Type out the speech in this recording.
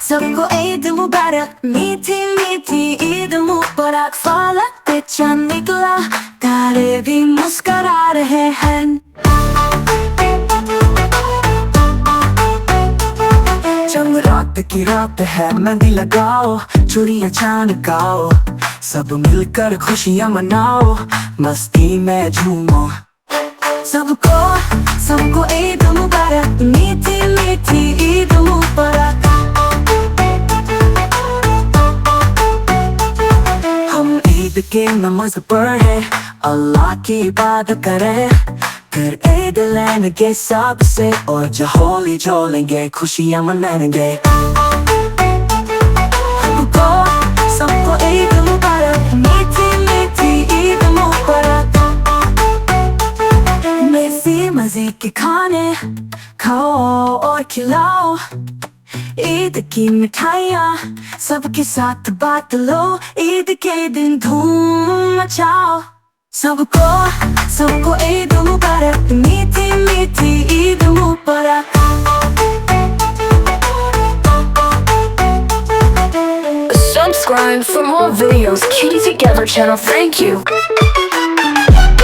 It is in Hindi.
सबको ईद मुबारक, मीठी मीठी ईद मुबारक। फल पे चांद निकला, तारे भी मुस्कुरा रहे हैं। जब रात की रात है, मेहंदी लगाओ, चूड़ियां चमकाओ, सब मिलकर खुशियां मनाओ, मस्ती में झूमो। सबको ईद मुबारक, मीठी मीठी ईद मुबारक। हम ईद के नमाज़ पढ़े, अल्लाह की इबादत करें, फिर ईद लेंगे सबसे और होली जोलेंगे, खुशियां मनाएंगे। सबको ईद मुबारक, मीठी मीठी ईद मुबारक। मेरे मज़े के खाने खाओ और खिलाओ, ईद की मिठाइयाँ सबके साथ बांट लो, ईद के दिन धूम मचाओ। सबको ईद मुबारक, मीठी मीठी ईद मुबारक। Subscribe for more videos. Kitty Together channel. Thank you.